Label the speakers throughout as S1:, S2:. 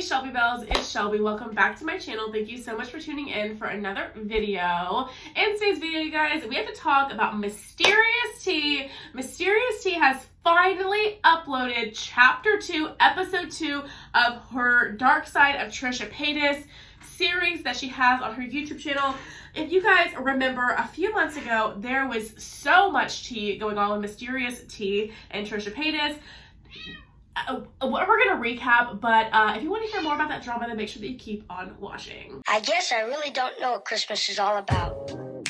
S1: Shelby Bells, it's Shelby. Welcome back to my channel. Thank you so much for tuning in for another video. In today's video, you guys, we have to talk about Mysterious T. Mysterious T has finally uploaded Chapter 2, Episode 2 of her Dark Side of Trisha Paytas series that she has on her YouTube channel. If you guys remember, a few months ago, there was so much tea going on with Mysterious T and Trisha Paytas. We're going to recap, but if you want to hear more about that drama, then make sure that you keep on watching.
S2: I guess I really don't know what Christmas is all about. Isn't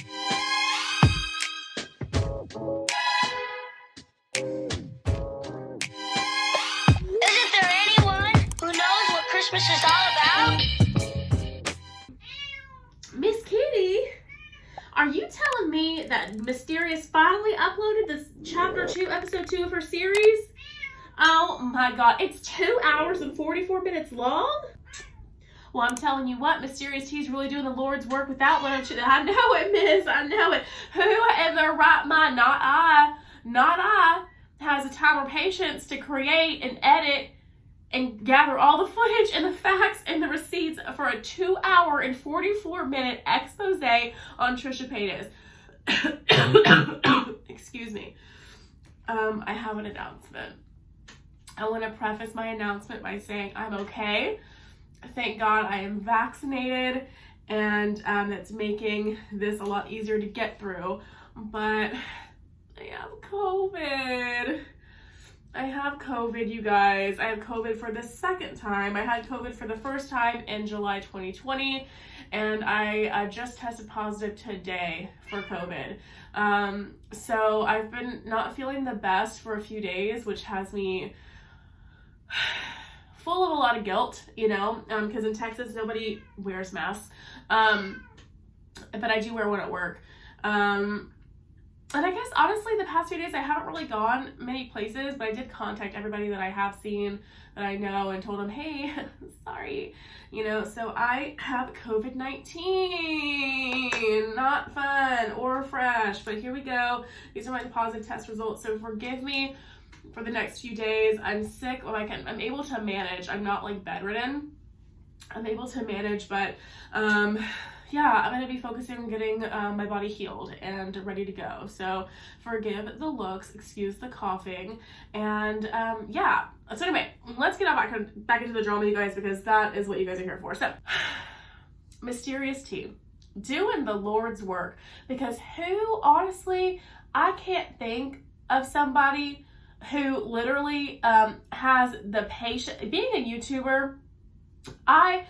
S2: there anyone who knows what Christmas is all about?
S1: Miss Kitty, are you telling me that Mysterious finally uploaded this Chapter 2, Episode 2 of her series? Oh my god, it's 2 hours and 44 minutes long? Well, I'm telling you what, Mysterious T's really doing the Lord's work with that one. I know it, miss, I know it. Who in their right mind, not I, has the time or patience to create and edit and gather all the footage and the facts and the receipts for a 2 hour and 44 minute expose on Trisha Paytas? Excuse me. I have an announcement. I want to preface my announcement by saying I'm okay. Thank God I am vaccinated, and it's making this a lot easier to get through. But I have COVID. I have COVID, you guys. I have COVID for the second time. I had COVID for the first time in July 2020, and I just tested positive today for COVID. So I've been not feeling the best for a few days, which has me full of a lot of guilt, you know, because in Texas nobody wears masks, but I do wear one at work. And I guess honestly the past few days I haven't really gone many places, but I did contact everybody that I have seen, that I know, and told them, hey, sorry, you know. So I have COVID-19. Not fun or fresh, but here we go. These are my positive test results, so forgive me for the next few days. I'm sick, or I'm able to manage. I'm not like bedridden. I'm able to manage, but yeah, I'm gonna be focusing on getting my body healed and ready to go. So forgive the looks, excuse the coughing, and yeah. So anyway, let's get back into the drama, you guys, because that is what you guys are here for. So Mysterious T doing the Lord's work, because who, honestly, I can't think of somebody who literally has the patience. Being a YouTuber, I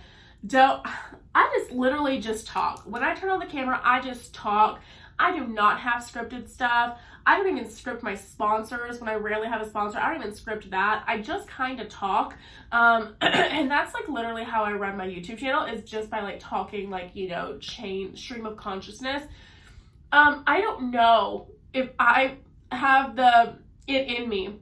S1: just literally just talk. When I turn on the camera, I just talk. I do not have scripted stuff. I don't even script my sponsors. When I rarely have a sponsor, I don't even script that. I just kind of talk. And that's like literally how I run my YouTube channel, is just by like talking, like, you know, stream of consciousness. I don't know if I have it in me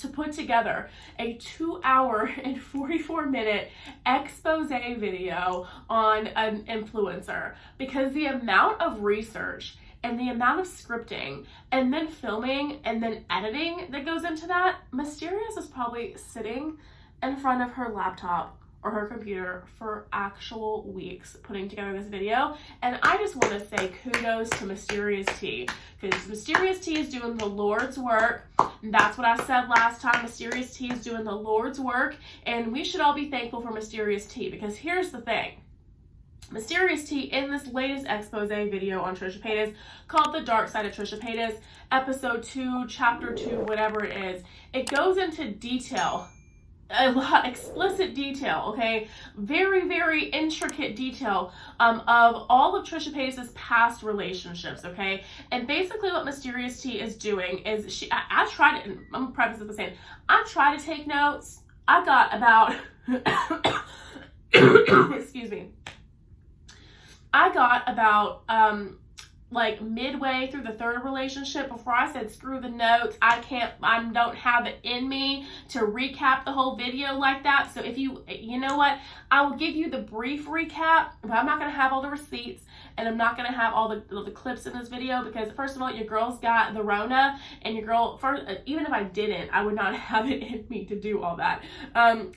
S1: to put together a 2 hour and 44 minute expose video on an influencer, because the amount of research and the amount of scripting and then filming and then editing that goes into that, Mysterious is probably sitting in front of her laptop or her computer for actual weeks putting together this video. And I just want to say kudos to Mysterious T, because Mysterious T is doing the Lord's work. And that's what I said last time. Mysterious T is doing the Lord's work, and we should all be thankful for Mysterious T, because here's the thing. Mysterious T, in this latest expose video on Trisha Paytas called The Dark Side of Trisha Paytas, Episode 2, Chapter 2, whatever it is, it goes into detail, a lot, explicit detail, okay, very, very intricate detail of all of Trisha Paytas' past relationships, okay. And basically what Mysterious T is doing is I tried to, I'm gonna preface it by saying, I try to take notes. I got about excuse me, I got about like midway through the third relationship before I said, screw the notes. I don't have it in me to recap the whole video like that. So if you know what, I will give you the brief recap, but I'm not going to have all the receipts and I'm not going to have all the clips in this video because first of all, your girl's got the Rona and your girl, even if I didn't, I would not have it in me to do all that.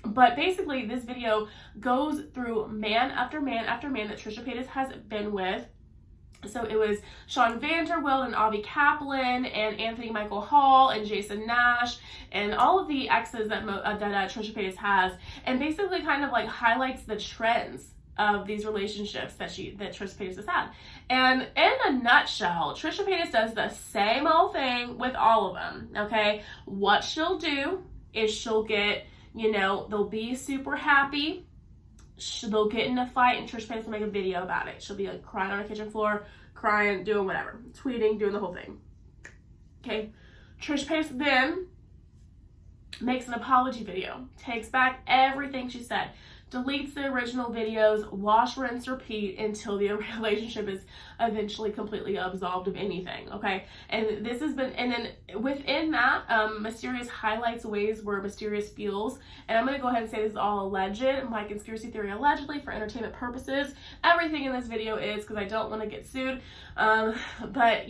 S1: But basically this video goes through man after man after man that Trisha Paytas has been with. So it was Sean Vanderwilt and Avi Kaplan and Anthony Michael Hall and Jason Nash and all of the exes that Trisha Paytas has, and basically kind of like highlights the trends of these relationships that Trisha Paytas has had. And in a nutshell, Trisha Paytas does the same old thing with all of them, okay? What she'll do is she'll get, they'll be super happy. They'll get in a fight and Trisha Paytas will make a video about it. She'll be like crying on the kitchen floor, crying, doing whatever, tweeting, doing the whole thing. Okay, Trisha Paytas then makes an apology video, takes back everything she said, deletes the original videos, wash, rinse, repeat until the relationship is eventually completely absolved of anything, okay? And this has been, and then within that, Mysterious highlights ways where Mysterious feels, and I'm going to go ahead and say this is all alleged, my conspiracy theory allegedly for entertainment purposes. Everything in this video is because I don't want to get sued, but,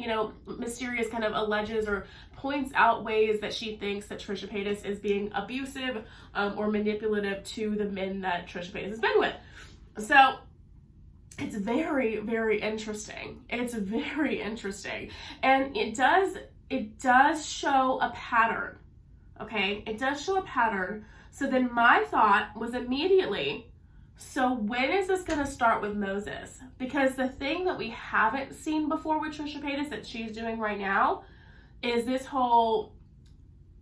S1: Mysterious kind of alleges or points out ways that she thinks that Trisha Paytas is being abusive or manipulative to the men that Trisha Paytas has been with. So it's very, very interesting. It's very interesting. And it does show a pattern. Okay? It does show a pattern. So then my thought was immediately, so when is this going to start with Moses? Because the thing that we haven't seen before with Trisha Paytas that she's doing right now is this whole,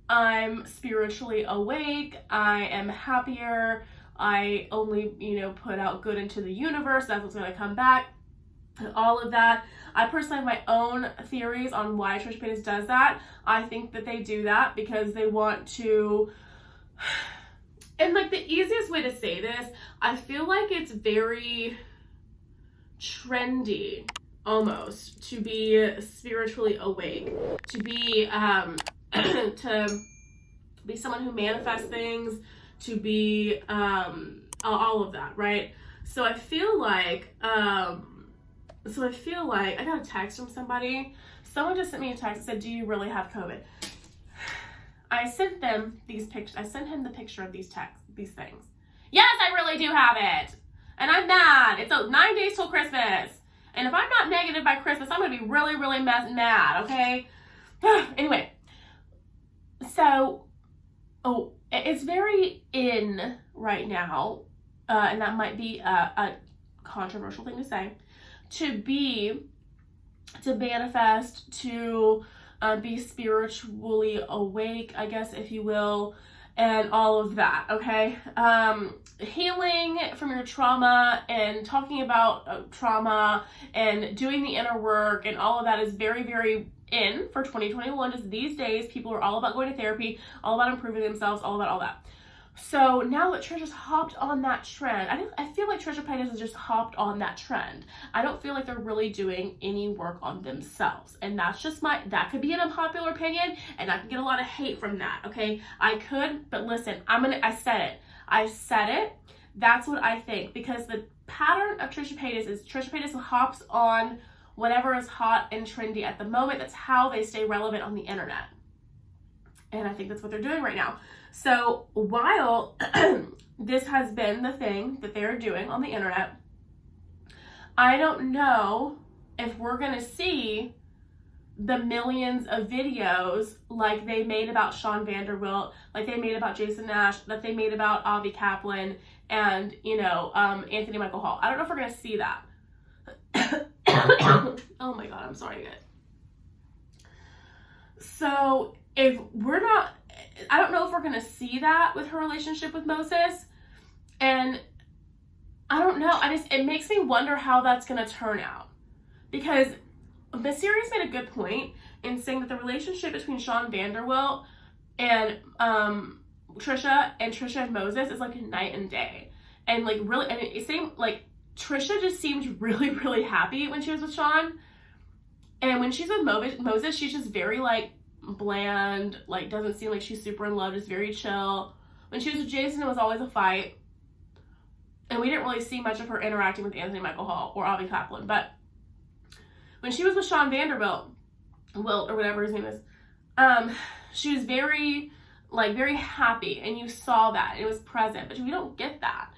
S1: I'm spiritually awake, I am happier, I only, put out good into the universe, that's what's going to come back, and all of that. I personally have my own theories on why Trisha Paytas does that. I think that they do that because they want to, and like the easiest way to say this, I feel like it's very trendy almost to be spiritually awake, to be to be someone who manifests things, to be all of that, right? So I feel like I got a text from somebody. Someone just sent me a text and said, "Do you really have COVID?" I sent them these pictures. I sent him the picture of these things. Yes, I really do have it, and I'm mad. It's 9 days till Christmas. And if I'm not negative by Christmas, I'm going to be really, really mad, okay? Anyway, so, it's very in right now, and that might be a controversial thing to say, to manifest, to be spiritually awake, I guess, if you will, and all of that, okay? Healing from your trauma and talking about trauma and doing the inner work and all of that is very, very in for 2021. Just these days, people are all about going to therapy, all about improving themselves, all about all that. So now that Trisha's hopped on that trend, I feel like Trisha Paytas has just hopped on that trend. I don't feel like they're really doing any work on themselves. And that's just that could be an unpopular opinion, and I can get a lot of hate from that, okay? I could, but listen, I said it. That's what I think, because the pattern of Trisha Paytas is Trisha Paytas hops on whatever is hot and trendy at the moment. That's how they stay relevant on the internet. And I think that's what they're doing right now. So while this has been the thing that they're doing on the internet, I don't know if we're going to see the millions of videos like they made about Sean Vanderwilt, like they made about Jason Nash, that they made about Avi Kaplan and, Anthony Michael Hall. I don't know if we're going to see that. Oh my God, I'm sorry, guys. So if we're not, I don't know if we're going to see that with her relationship with Moses. And I don't know. It makes me wonder how that's going to turn out. Because Mysterious made a good point in saying that the relationship between Sean Vanderwilt and Trisha and Moses is like night and day. And like really, and it seemed like Trisha just seemed really, really happy when she was with Sean. And when she's with Moses, she's just very like bland, like doesn't seem like she's super in love, just very chill. When she was with Jason, it was always a fight. And we didn't really see much of her interacting with Anthony Michael Hall or Avi Kaplan. But when she was with Sean Vanderbilt, Wilt, or whatever his name is, she was very happy, and you saw that. It was present, but we don't get that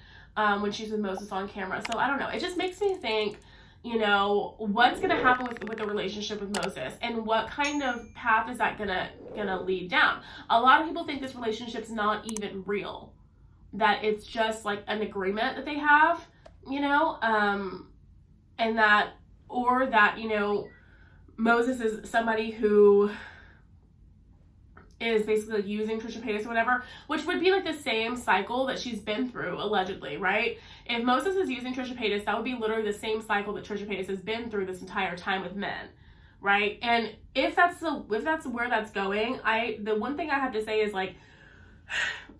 S1: when she's with Moses on camera. So I don't know. It just makes me think, you know, what's going to happen with the relationship with Moses, and what kind of path is that gonna lead down? A lot of people think this relationship's not even real, that it's just like an agreement that they have, you know, and that, or that, you know, Moses is somebody who is basically like using Trisha Paytas or whatever, which would be like the same cycle that she's been through, allegedly, right? If Moses is using Trisha Paytas, that would be literally the same cycle that Trisha Paytas has been through this entire time with men, right? And if that's where that's going, the one thing I have to say is, like,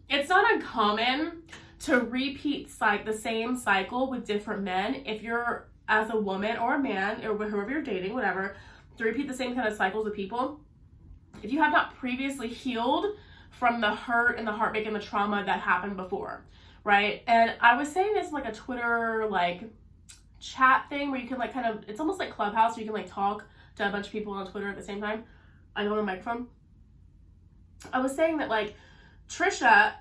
S1: it's not uncommon to repeat the same cycle with different men if you're, as a woman or a man, or whoever you're dating, whatever, to repeat the same kind of cycles with people. If you have not previously healed from the hurt and the heartbreak and the trauma that happened before, right? And I was saying this like a Twitter like chat thing where you can like kind of, it's almost like Clubhouse, where you can like talk to a bunch of people on Twitter at the same time. I don't have a microphone. I was saying that like Trisha,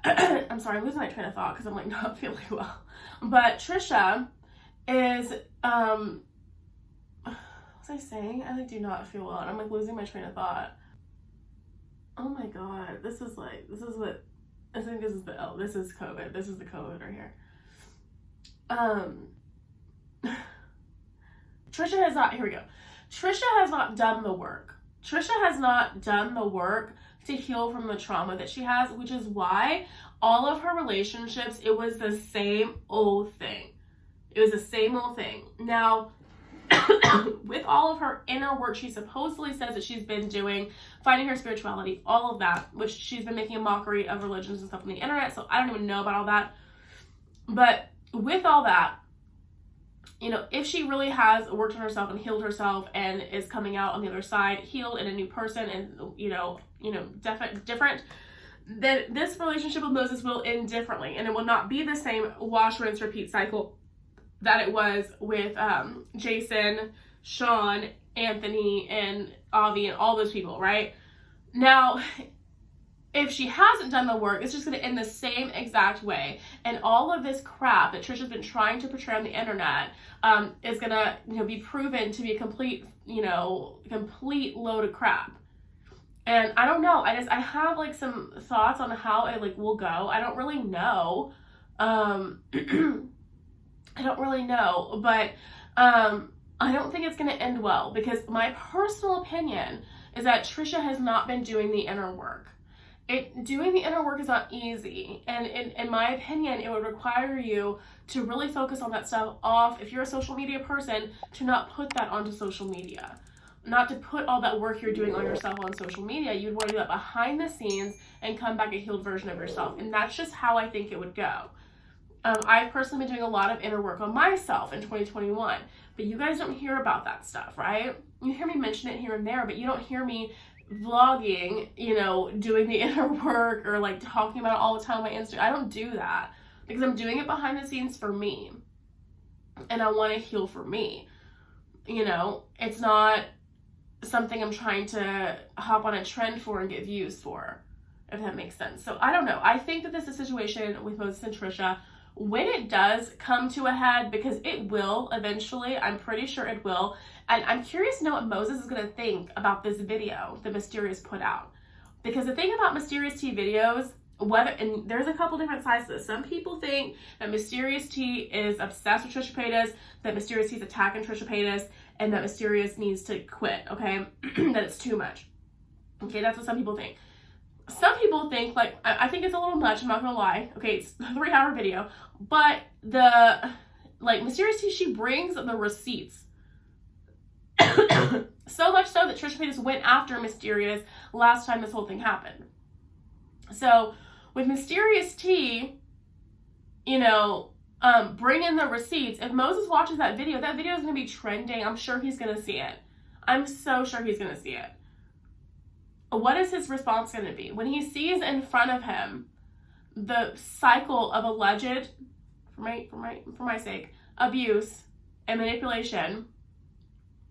S1: I'm sorry, I'm losing my train of thought because I'm like not feeling well. But Trisha is, what was I saying? I like do not feel well, and I'm like losing my train of thought. Oh my god, this is what, I think this is this is COVID. This is the COVID right here. Trisha has not, here we go. Trisha has not done the work. Trisha has not done the work to heal from the trauma that she has, which is why all of her relationships, it was the same old thing. It was the same old thing. Now, with all of her inner work she supposedly says that she's been doing, finding her spirituality, all of that, which she's been making a mockery of religions and stuff on the internet, so I don't even know about all that. But with all that, you know, if she really has worked on herself and healed herself and is coming out on the other side healed and a new person and, you know, different, then this relationship with Moses will end differently, and it will not be the same wash, rinse, repeat cycle that it was with Jason, Sean, Anthony, and Avi, and all those people, right? Now, if she hasn't done the work, it's just going to end the same exact way. And all of this crap that Trisha's been trying to portray on the internet is going to, you know, be proven to be a complete load of crap. And I don't know. I have like some thoughts on how it like will go. I don't really know. I don't really know, but I don't think it's going to end well, because my personal opinion is that Trisha has not been doing the inner work. Doing the inner work is not easy, and in my opinion, it would require you to really focus on that stuff off. If you're a social media person, to not put that onto social media, not to put all that work you're doing on yourself on social media. You'd want to do that behind the scenes and come back a healed version of yourself, and that's just how I think it would go. I've personally been doing a lot of inner work on myself in 2021, but you guys don't hear about that stuff, right? You hear me mention it here and there, but you don't hear me vlogging, you know, doing the inner work or like talking about it all the time on my Instagram. I don't do that because I'm doing it behind the scenes for me, and I want to heal for me. You know, it's not something I'm trying to hop on a trend for and get views for, if that makes sense. So I don't know. I think that this is a situation with Moses and Trisha, when it does come to a head, because it will eventually, I'm pretty sure it will, and I'm curious to know what Moses is going to think about this video that Mysterious put out. Because the thing about Mysterious T videos, and there's a couple different sides to this. Some people think that Mysterious T is obsessed with Trisha Paytas, that Mysterious T is attacking Trisha Paytas, and that Mysterious needs to quit, okay? That it's too much. Okay, that's what some people think. Some people think, like, I think it's a little much, I'm not gonna lie. Okay, it's a 3-hour video, but Mysterious T, she brings the receipts. So much so that Trisha Paytas went after Mysterious last time this whole thing happened. So, with Mysterious T, you know, bring in the receipts. If Moses watches that video is gonna be trending. I'm sure he's gonna see it. I'm so sure he's going to see it. What is his response going to be? When he sees in front of him the cycle of alleged, for my sake, abuse and manipulation,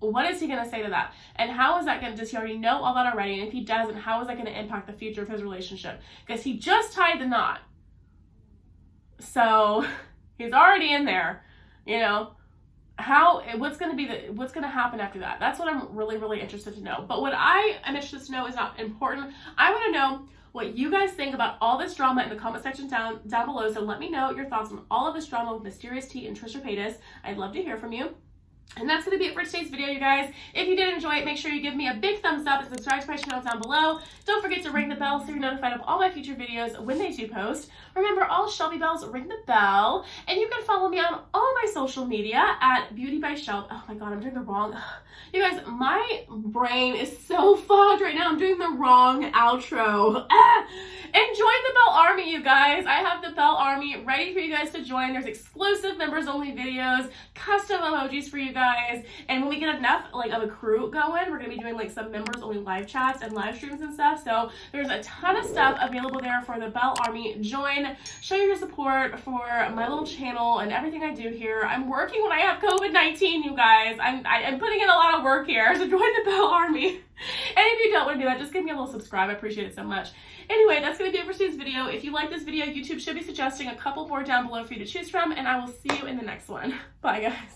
S1: what is he going to say to that? And how is that going to, does he already know all that already? And if he doesn't, how is that going to impact the future of his relationship? Because he just tied the knot. So he's already in there, you know. What's going to happen after that? That's what I'm really, really interested to know. But what I am interested to know is not important. I want to know what you guys think about all this drama in the comment section down below. So let me know your thoughts on all of this drama with Mysterious T and Trisha Paytas. I'd love to hear from you. And that's going to be it for today's video, you guys. If you did enjoy it, make sure you give me a big thumbs up and subscribe to my channel down below. Don't forget to ring the bell so you're notified of all my future videos when they do post. Remember, all Shelby bells ring the bell. And you can follow me on all my social media at Beauty by Shelby. Oh my god, I'm doing the wrong... You guys, my brain is so fogged right now. I'm doing the wrong outro. Enjoy the Bell Army, you guys. I have the Bell Army ready for you guys to join. There's exclusive members-only videos, custom emojis for you guys. And when we get enough of a crew going, we're going to be doing some members-only live chats and live streams and stuff. So there's a ton of stuff available there for the Bell Army. Join, show your support for my little channel and everything I do here. I'm working when I have COVID-19, you guys. I'm putting in a lot of work here, so join the Bell Army. And if you don't want to do that, just give me a little subscribe. I appreciate it so much. Anyway, that's going to be it for today's video. If you like this video, YouTube should be suggesting a couple more down below for you to choose from, and I will see you in the next one. Bye, guys.